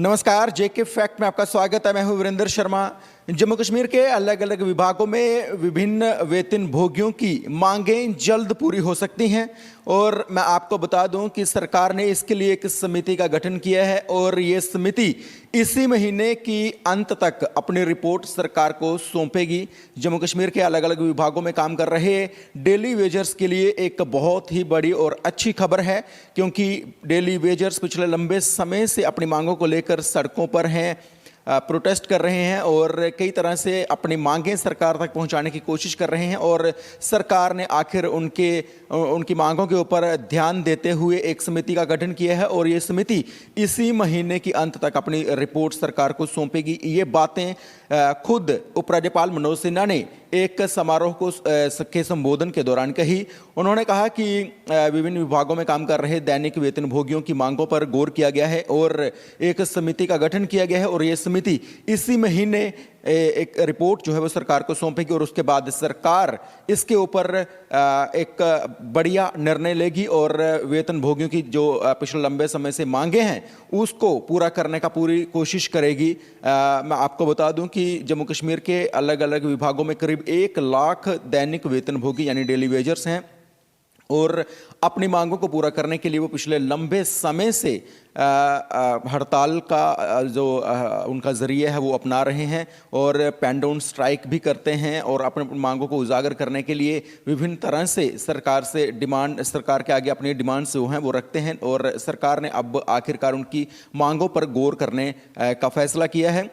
नमस्कार, जेके फैक्ट में आपका स्वागत है। मैं हूं वीरेंद्र शर्मा। जम्मू कश्मीर के अलग अलग विभागों में विभिन्न वेतन भोगियों की मांगें जल्द पूरी हो सकती हैं और मैं आपको बता दूं कि सरकार ने इसके लिए एक समिति का गठन किया है और ये समिति इसी महीने की अंत तक अपनी रिपोर्ट सरकार को सौंपेगी। जम्मू कश्मीर के अलग अलग विभागों में काम कर रहे डेली वेजर्स के लिए एक बहुत ही बड़ी और अच्छी खबर है, क्योंकि डेली वेजर्स पिछले लंबे समय से अपनी मांगों को लेकर सड़कों पर हैं, प्रोटेस्ट कर रहे हैं और कई तरह से अपनी मांगें सरकार तक पहुंचाने की कोशिश कर रहे हैं। और सरकार ने आखिर उनकी मांगों के ऊपर ध्यान देते हुए एक समिति का गठन किया है और ये समिति इसी महीने की अंत तक अपनी रिपोर्ट सरकार को सौंपेगी। ये बातें खुद उपराज्यपाल मनोज सिन्हा ने एक समारोह के संबोधन के दौरान कही। उन्होंने कहा कि विभिन्न विभागों में काम कर रहे दैनिक वेतन भोगियों की मांगों पर गौर किया गया है और एक समिति का गठन किया गया है और ये समिति इसी महीने एक रिपोर्ट जो है वो सरकार को सौंपेगी और उसके बाद सरकार इसके ऊपर एक बढ़िया निर्णय लेगी और वेतन भोगियों की जो पिछले लंबे समय से मांगे हैं उसको पूरा करने का पूरी कोशिश करेगी। मैं आपको बता दूं कि जम्मू कश्मीर के अलग अलग विभागों में करीब 1 लाख दैनिक वेतन भोगी यानी डेली वेजर्स हैं और अपनी मांगों को पूरा करने के लिए वो पिछले लंबे समय से हड़ताल का जो उनका जरिया है वो अपना रहे हैं और पेन डाउन स्ट्राइक भी करते हैं और अपने मांगों को उजागर करने के लिए विभिन्न तरह से सरकार के आगे अपनी डिमांड्स जो हैं वो रखते हैं और सरकार ने अब आखिरकार उनकी मांगों पर गौर करने का फैसला किया है।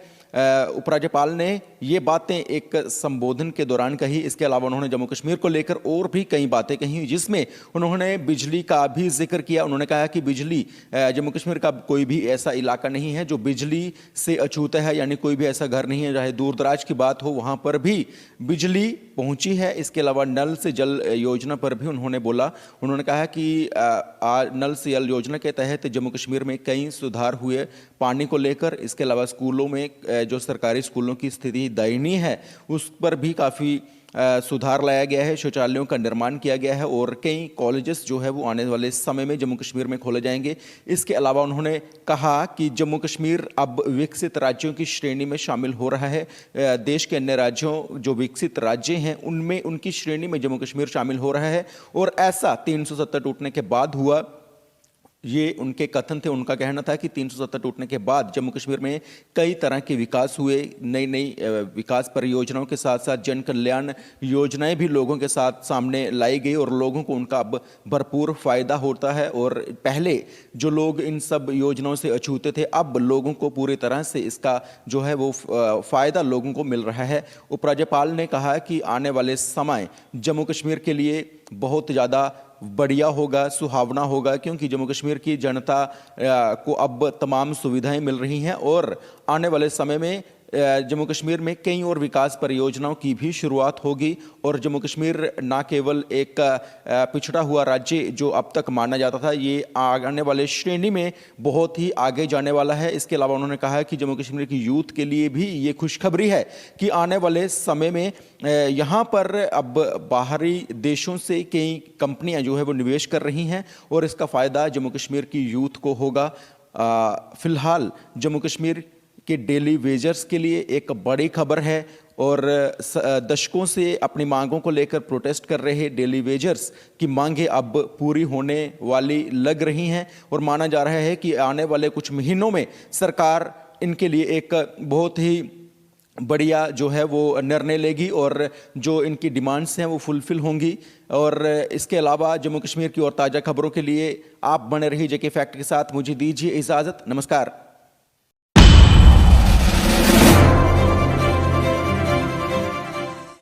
उपराज्यपाल ने ये बातें एक संबोधन के दौरान कही। इसके अलावा उन्होंने जम्मू कश्मीर को लेकर और भी कई बातें कही, जिसमें उन्होंने बिजली का भी जिक्र किया। उन्होंने कहा कि बिजली जम्मू कश्मीर का कोई भी ऐसा इलाका नहीं है जो बिजली से अछूत है, यानी कोई भी ऐसा घर नहीं है चाहे दूर दराज की बात हो वहाँ पर भी बिजली पहुँची है। इसके अलावा नल से जल योजना पर भी उन्होंने बोला। उन्होंने कहा कि नल से जल योजना के तहत जम्मू कश्मीर में कई सुधार हुए पानी को लेकर। इसके अलावा स्कूलों में जो सरकारी स्कूलों की स्थिति दयनीय है उस पर भी काफ़ी सुधार लाया गया है, शौचालयों का निर्माण किया गया है और कई कॉलेजेस जो है वो आने वाले समय में जम्मू कश्मीर में खोले जाएंगे। इसके अलावा उन्होंने कहा कि जम्मू कश्मीर अब विकसित राज्यों की श्रेणी में शामिल हो रहा है। देश के अन्य राज्यों जो विकसित राज्य हैं उनमें उनकी श्रेणी में जम्मू कश्मीर शामिल हो रहा है और ऐसा 370 टूटने के बाद हुआ। ये उनके कथन थे। उनका कहना था कि 370 टूटने के बाद जम्मू कश्मीर में कई तरह के विकास हुए, नई विकास परियोजनाओं के साथ साथ जन कल्याण योजनाएं भी लोगों के साथ सामने लाई गई और लोगों को उनका अब भरपूर फायदा होता है। और पहले जो लोग इन सब योजनाओं से अछूते थे अब लोगों को पूरी तरह से इसका जो है वो फायदा लोगों को मिल रहा है। उपराज्यपाल ने कहा कि आने वाले समय जम्मू कश्मीर के लिए बहुत ज़्यादा बढ़िया होगा, सुहावना होगा, क्योंकि जम्मू कश्मीर की जनता को अब तमाम सुविधाएं मिल रही हैं और आने वाले समय में जम्मू कश्मीर में कई और विकास परियोजनाओं की भी शुरुआत होगी और जम्मू कश्मीर ना केवल एक पिछड़ा हुआ राज्य जो अब तक माना जाता था, ये आने वाले श्रेणी में बहुत ही आगे जाने वाला है। इसके अलावा उन्होंने कहा कि जम्मू कश्मीर की यूथ के लिए भी ये खुशखबरी है कि आने वाले समय में यहाँ पर अब बाहरी देशों से कई कंपनियाँ जो है वो निवेश कर रही हैं और इसका फ़ायदा जम्मू कश्मीर की यूथ को होगा। फ़िलहाल जम्मू कश्मीर कि डेली वेजर्स के लिए एक बड़ी खबर है और दशकों से अपनी मांगों को लेकर प्रोटेस्ट कर रहे डेली वेजर्स की मांगें अब पूरी होने वाली लग रही हैं और माना जा रहा है कि आने वाले कुछ महीनों में सरकार इनके लिए एक बहुत ही बढ़िया जो है वो निर्णय लेगी और जो इनकी डिमांड्स हैं वो फुलफिल होंगी। और इसके अलावा जम्मू कश्मीर की और ताज़ा खबरों के लिए आप बने रहिए जेके फैक्ट के साथ। मुझे दीजिए इजाज़त। नमस्कार।